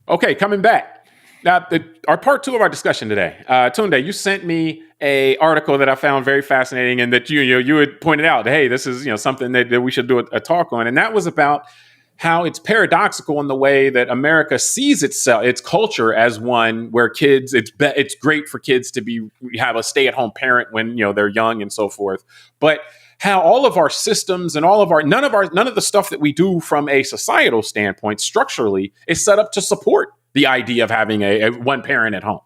Okay, coming back. Now, our part two of our discussion today. Tunde, you sent me a article that I found very fascinating, and that you had pointed out, hey, this is something that we should do a talk on, and that was about how it's paradoxical in the way that America sees its culture as one where kids, it's great for kids to have a stay at home parent when they're young and so forth, but how all of our systems and none of the stuff that we do from a societal standpoint structurally is set up to support the idea of having a one parent at home.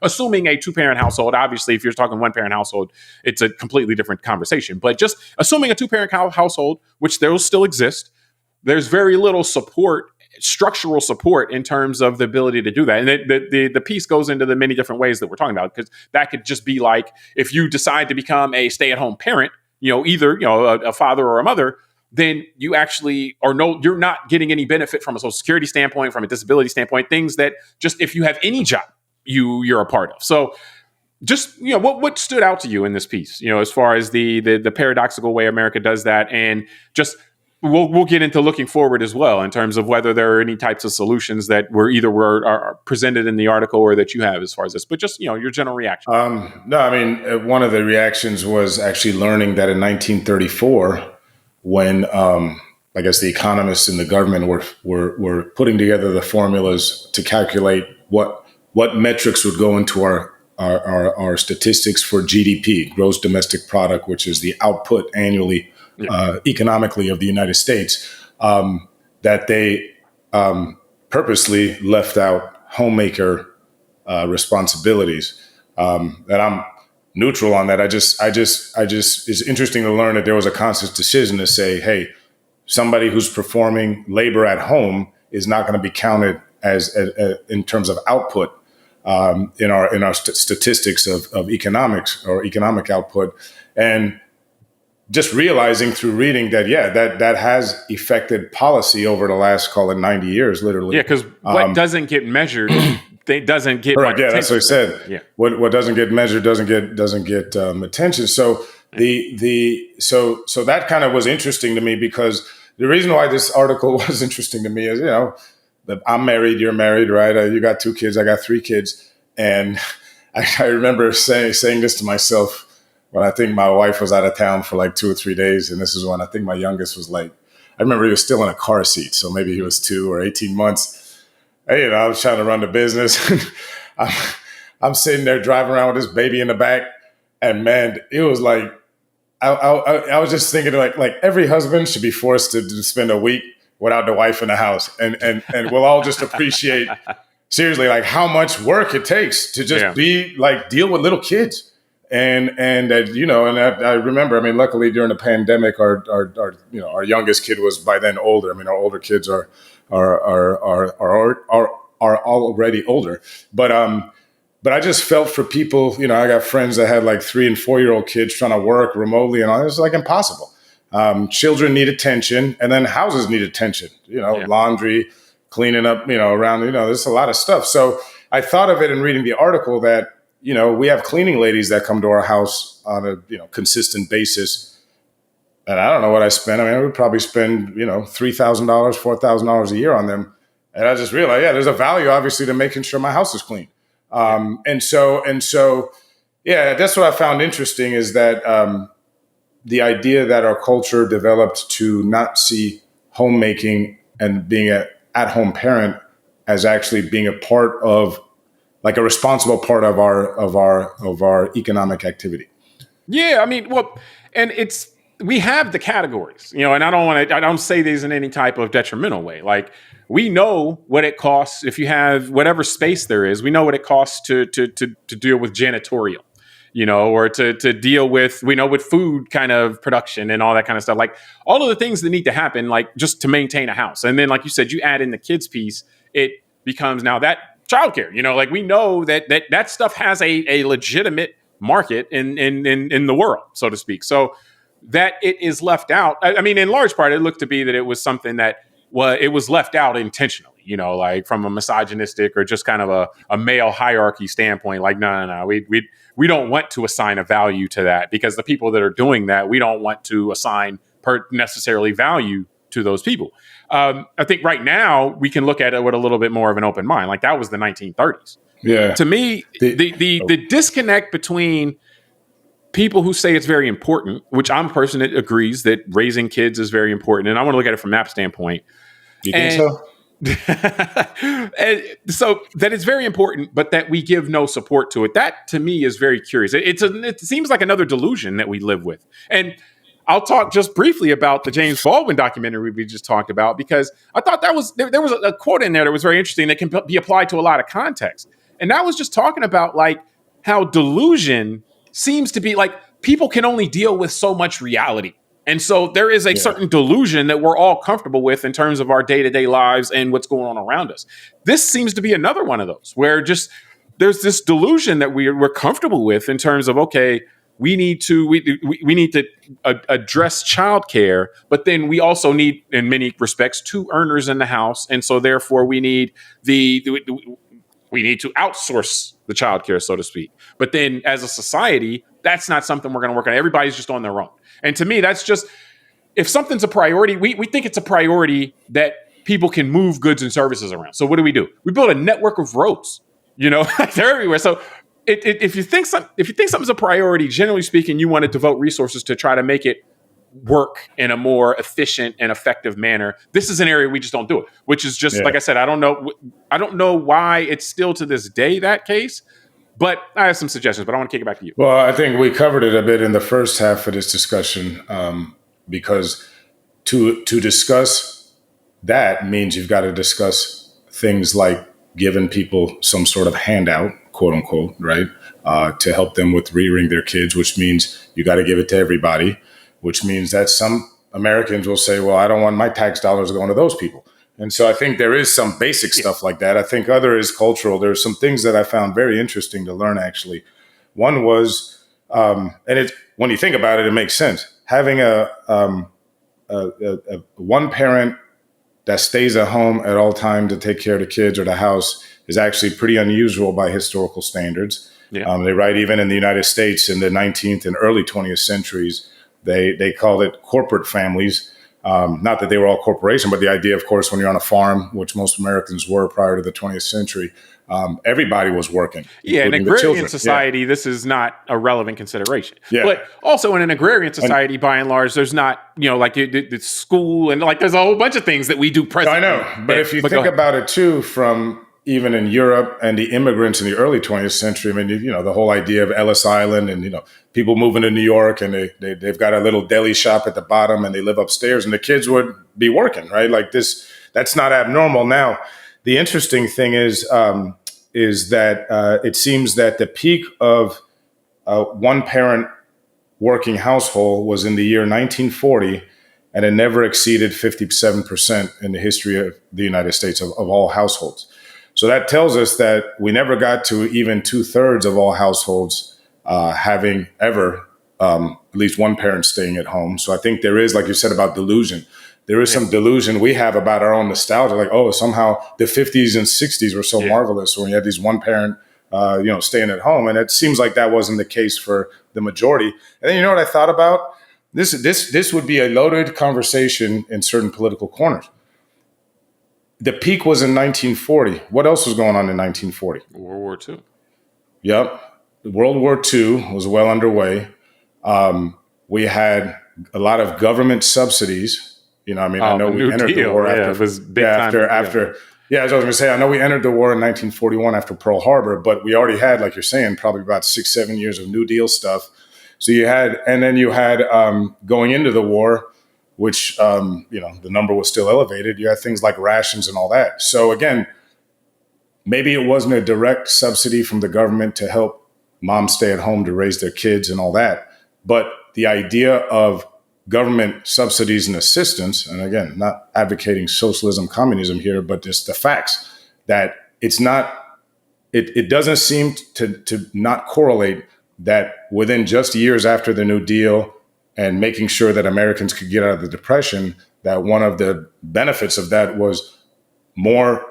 Assuming a two parent household, obviously, if you're talking one parent household, it's a completely different conversation. But just assuming a two parent household, which those still exist, there's very little structural support in terms of the ability to do that. And the piece goes into the many different ways that we're talking about, because that could just be like, if you decide to become a stay at home parent, either a father or a mother, then you actually you're not getting any benefit from a social security standpoint, from a disability standpoint, things that just if you have any job, you're a part of. So just, what stood out to you in this piece, as far as the paradoxical way America does that, and just we'll get into looking forward as well in terms of whether there are any types of solutions that are presented in the article or that you have as far as this, but just, your general reaction. No, I mean, one of the reactions was actually learning that in 1934, when I guess the economists in the government were putting together the formulas to calculate what metrics would go into our statistics for GDP, gross domestic product, which is the output annually economically of the United States, that they purposely left out homemaker responsibilities. That I'm neutral on that. I just it's interesting to learn that there was a conscious decision to say, hey, somebody who's performing labor at home is not going to be counted as in terms of output in our statistics of economics or economic output. And just realizing through reading that, that has affected policy over the last, call it 90 years, literally. Yeah, because what doesn't get measured, it doesn't get correct. Yeah, that's what I said. Yeah. What doesn't get measured doesn't get attention. So so that kind of was interesting to me, because the reason why this article was interesting to me is, that I'm married, you're married, right? You got 2 kids, I got 3 kids, and I remember saying this to myself when I think my wife was out of town for like 2 or 3 days. And this is when I think my youngest was like, I remember he was still in a car seat. So maybe he was 2 or 18 months. And, I was trying to run the business. I'm sitting there driving around with this baby in the back. And man, it was like, I was just thinking like every husband should be forced to spend a week without the wife in the house. And we'll all just appreciate seriously, like how much work it takes to just deal with little kids. And that, and I remember, I mean, luckily during the pandemic, our youngest kid was by then older. I mean, our older kids are already older, but I just felt for people, I got friends that had like 3 and 4-year-old kids trying to work remotely, and all. It was like impossible. Children need attention, and then houses need attention, laundry, cleaning up, around, there's a lot of stuff. So I thought of it in reading the article that, we have cleaning ladies that come to our house on a, consistent basis. And I don't know what I spend. I mean, I would probably spend, $3,000, $4,000 a year on them. And I just realized, there's a value obviously to making sure my house is clean. And so, that's what I found interesting, is that the idea that our culture developed to not see homemaking and being an at-home parent as actually being a part of, like, a responsible part of our economic activity. Yeah, I mean, well, and we have the categories, and I don't say these in any type of detrimental way. Like, we know what it costs if you have whatever space there is. We know what it costs to deal with janitorial, or to deal with, we know with food kind of production and all that kind of stuff. Like, all of the things that need to happen, like, just to maintain a house. And then, like you said, you add in the kids piece, it becomes now that childcare, like, we know that stuff has a legitimate market in the world, so to speak. So that it is left out. I mean, in large part, it looked to be that it was something that it was left out intentionally, like from a misogynistic or just kind of a male hierarchy standpoint. Like, no, we don't want to assign a value to that, because the people that are doing that, we don't want to assign necessarily value to those people. I think right now we can look at it with a little bit more of an open mind. Like that was the 1930s. Yeah. To me, the disconnect between people who say it's very important, which I'm a person that agrees that raising kids is very important, and I want to look at it from that standpoint. You think so? And so that it's very important, but that we give no support to it. That to me is very curious. It seems like another delusion that we live with. And I'll talk just briefly about the James Baldwin documentary we just talked about, because I thought that was there was a quote in there that was very interesting that can be applied to a lot of context. And that was just talking about like how delusion seems to be like people can only deal with so much reality. And so there is a certain delusion that we're all comfortable with in terms of our day-to-day lives and what's going on around us. This seems to be another one of those where just there's this delusion that we're comfortable with in terms of, okay, we need to address childcare, but then we also need, in many respects, two earners in the house, and so therefore we need to outsource the childcare, so to speak. But then, as a society, that's not something we're going to work on. Everybody's just on their own. And to me, that's just, if something's a priority, we think it's a priority that people can move goods and services around. So what do? We build a network of roads. They're everywhere. So if you think something's a priority, generally speaking, you want to devote resources to try to make it work in a more efficient and effective manner. This is an area we just don't do it, which is just like I said. I don't know why it's still to this day that case. But I have some suggestions, but I want to kick it back to you. Well, I think we covered it a bit in the first half of this discussion, because to discuss that means you've got to discuss things like giving people some sort of handout, quote unquote, right, to help them with rearing their kids, which means you got to give it to everybody, which means that some Americans will say, well, I don't want my tax dollars going to those people. And so I think there is some basic stuff like that. I think other is cultural. There's some things that I found very interesting to learn, actually. One was, and when you think about it, it makes sense. Having a one parent that stays at home at all time to take care of the kids or the house is actually pretty unusual by historical standards. Yeah. They write even in the United States in the 19th and early 20th centuries, they called it corporate families. Not that they were all corporation, but the idea, of course, when you're on a farm, which most Americans were prior to the 20th century, everybody was working. Yeah, in agrarian society, this is not a relevant consideration. Yeah. But also in an agrarian society, by and large, there's not, like the school and like there's a whole bunch of things that we do presently. I know, but if you think about it too, from even in Europe and the immigrants in the early 20th century, I mean, the whole idea of Ellis Island and, people moving to New York and they've got a little deli shop at the bottom and they live upstairs and the kids would be working, right? Like this, that's not abnormal. Now, the interesting thing is that it seems that the peak of one parent working household was in the year 1940, and it never exceeded 57% in the history of the United States of all households. So that tells us that we never got to even 2/3 of all households having ever at least one parent staying at home. So I think there is, like you said about delusion, there is some delusion we have about our own nostalgia. Like, oh, somehow the 50s and 60s were so marvelous when you had these one parent, staying at home. And it seems like that wasn't the case for the majority. And then, you know what I thought about? This would be a loaded conversation in certain political corners. The peak was in 1940. What else was going on in 1940? World War II. Yep. World War II was well underway. We had a lot of government subsidies. I know we entered the war after. It was big time. After. Yeah, as I was going to say, I know we entered the war in 1941 after Pearl Harbor, but we already had, like you're saying, probably about 6-7 years of New Deal stuff. So you had going into the war, which, the number was still elevated. You had things like rations and all that. So again, maybe it wasn't a direct subsidy from the government to help moms stay at home to raise their kids and all that. But the idea of government subsidies and assistance, and again, not advocating socialism, communism here, but just the facts that it's not, it doesn't seem to not correlate that within just years after the New Deal and making sure that Americans could get out of the Depression, that one of the benefits of that was more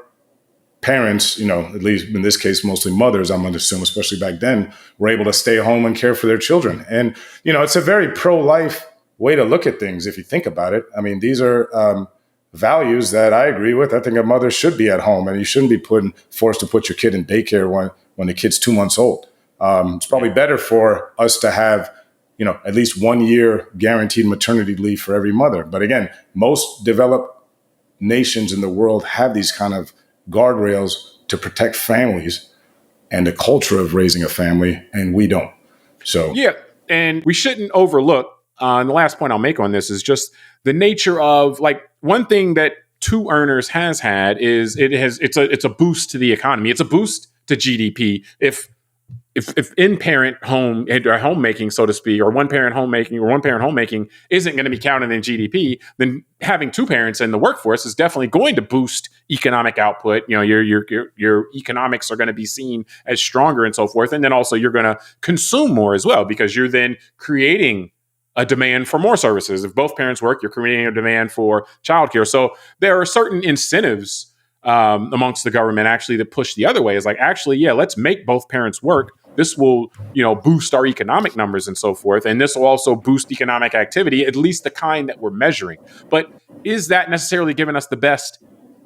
parents, at least in this case, mostly mothers, I'm going to assume, especially back then, were able to stay home and care for their children. And, it's a very pro-life way to look at things if you think about it. I mean, these are values that I agree with. I think a mother should be at home, and you shouldn't be forced to put your kid in daycare when the kid's 2 months old. It's probably better for us to have, at least 1 year guaranteed maternity leave for every mother. But again, most developed nations in the world have these kind of guardrails to protect families and the culture of raising a family, and we don't. So yeah, and we shouldn't overlook. And the last point I'll make on this is just the nature of, like, one thing that two earners has had is it's a boost to the economy. It's a boost to GDP if in parent home or homemaking, so to speak, or one parent homemaking isn't going to be counted in GDP, then having two parents in the workforce is definitely going to boost economic output. Your economics are going to be seen as stronger and so forth, and then also you're going to consume more as well because you're then creating a demand for more services. If both parents work, you're creating a demand for childcare. So there are certain incentives amongst the government actually that push the other way. Is like, actually, yeah, let's make both parents work. This will, boost our economic numbers and so forth. And this will also boost economic activity, at least the kind that we're measuring. But is that necessarily giving us the best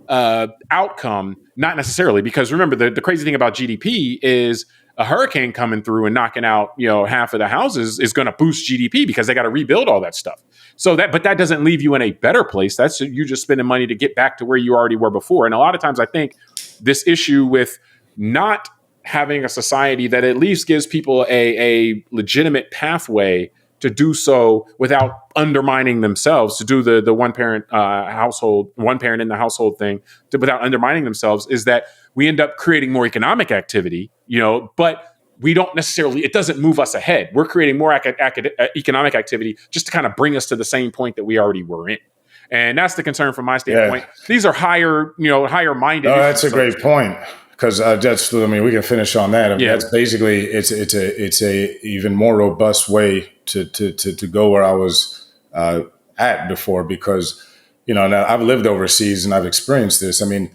outcome? Not necessarily, because remember, the crazy thing about GDP is a hurricane coming through and knocking out, half of the houses is going to boost GDP because they got to rebuild all that stuff. But that doesn't leave you in a better place. That's you just spending money to get back to where you already were before. And a lot of times I think this issue with not having a society that at least gives people a legitimate pathway to do so without undermining themselves, to do the one parent in the household thing without undermining themselves, is that we end up creating more economic activity, but we don't necessarily, it doesn't move us ahead. We're creating more economic activity just to kind of bring us to the same point that we already were in. And that's the concern from my standpoint. Yeah. These are higher minded. Oh, that's a great point. Because we can finish on that. That's basically it's a even more robust way to go where I was at before. Because now I've lived overseas and I've experienced this. I mean,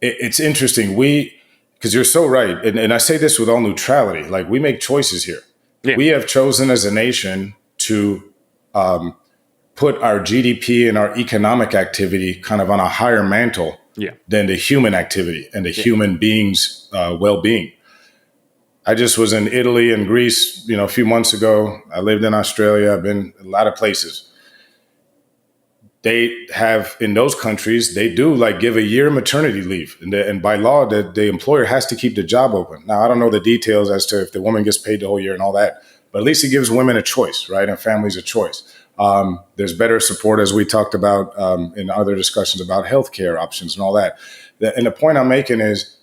it's interesting. Because you're so right, and I say this with all neutrality. Like, we make choices here. Yeah. We have chosen as a nation to put our GDP and our economic activity kind of on a higher mantle. Than the human activity and the human being's well-being. I just was in Italy and Greece, a few months ago. I lived in Australia. I've been a lot of places. They have, in those countries, they do give a year maternity leave. And by law, the employer has to keep the job open. Now, I don't know the details as to if the woman gets paid the whole year and all that, but at least it gives women a choice, right? And families a choice. There's better support, as we talked about in other discussions about healthcare options and all that. And the point I'm making is,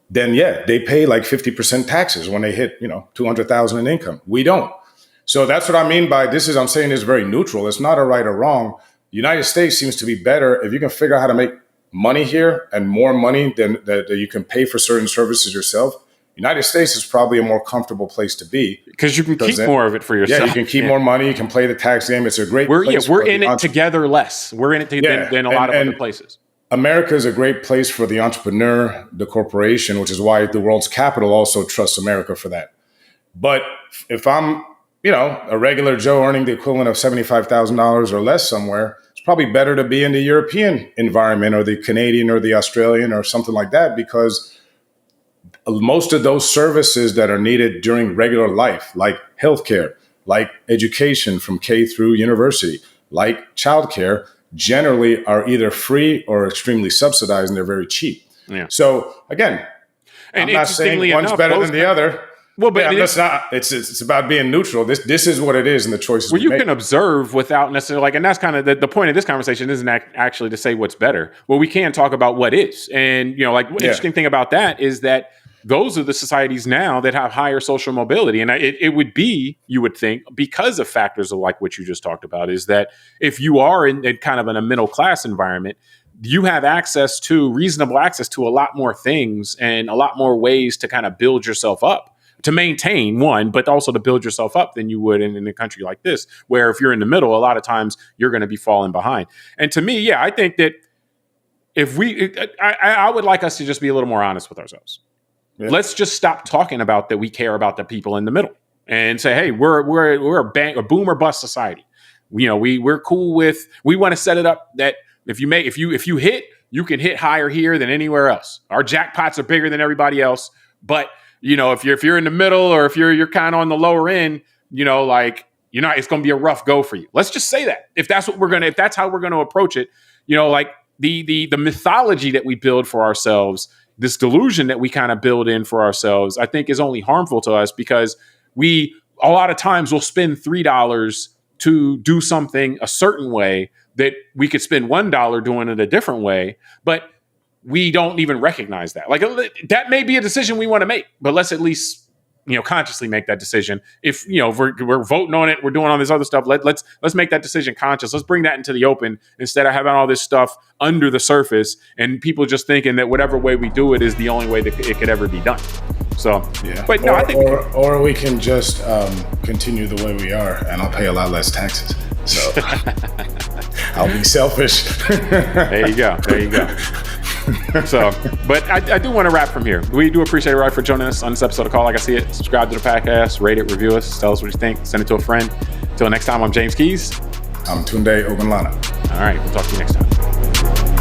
then they pay 50% taxes when they hit 200,000 in income. We don't. So that's what I mean by this. I'm saying is very neutral. It's not a right or wrong. The United States seems to be better if you can figure out how to make money here and more money than that you can pay for certain services yourself. United States is probably a more comfortable place to be because you can keep more of it for yourself. Yeah, you can keep more money. You can play the tax game. It's a great place. We're in it together less. We're in it than a lot of other places. America is a great place for the entrepreneur, the corporation, which is why the world's capital also trusts America for that. But if I'm, a regular Joe earning the equivalent of $75,000 or less somewhere, it's probably better to be in the European environment or the Canadian or the Australian or something like that, because most of those services that are needed during regular life, like healthcare, like education from K through university, like childcare, generally are either free or extremely subsidized, and they're very cheap. Yeah. So again, I'm not saying one's better than the other. Well, but it's about being neutral. This is what it is, and the choices. Well, you can observe without necessarily and that's kind of the point of this conversation isn't actually to say what's better. Well, we can talk about what is, and interesting thing about that is that those are the societies now that have higher social mobility. And it would be, you would think, because of factors like what you just talked about, is that if you are in kind of in a middle class environment, you have reasonable access to a lot more things and a lot more ways to kind of build yourself up, to maintain one, but also to build yourself up than you would in a country like this, where if you're in the middle, a lot of times you're going to be falling behind. And to me, I think that I would like us to just be a little more honest with ourselves. Yeah. Let's just stop talking about that we care about the people in the middle and say, hey, we're a boom or bust society. we're cool with, we want to set it up that if you hit, you can hit higher here than anywhere else. Our jackpots are bigger than everybody else. But, if you're in the middle, or if you're kind of on the lower end, it's going to be a rough go for you. Let's just say that if that's how we're going to approach it, the mythology that we build for ourselves, this delusion that we kind of build in for ourselves, I think is only harmful to us, because we a lot of times will spend $3 to do something a certain way that we could spend $1 doing it a different way, but we don't even recognize that. Like, that may be a decision we want to make, but let's at least consciously make that decision. If we're voting on it, we're doing all this other stuff. Let's make that decision conscious. Let's bring that into the open instead of having all this stuff under the surface and people just thinking that whatever way we do it is the only way that it could ever be done. So, yeah. But no, I think we can just continue the way we are, and I'll pay a lot less taxes. So I'll be selfish. There you go. So, but I do want to wrap from here. We do appreciate it, right, for joining us on this episode of Call Like I See It. Subscribe to the podcast, rate it, review us, tell us what you think, send it to a friend. Until next time, I'm James Keys. I'm Tunde Ogunlana. All right, we'll talk to you next time.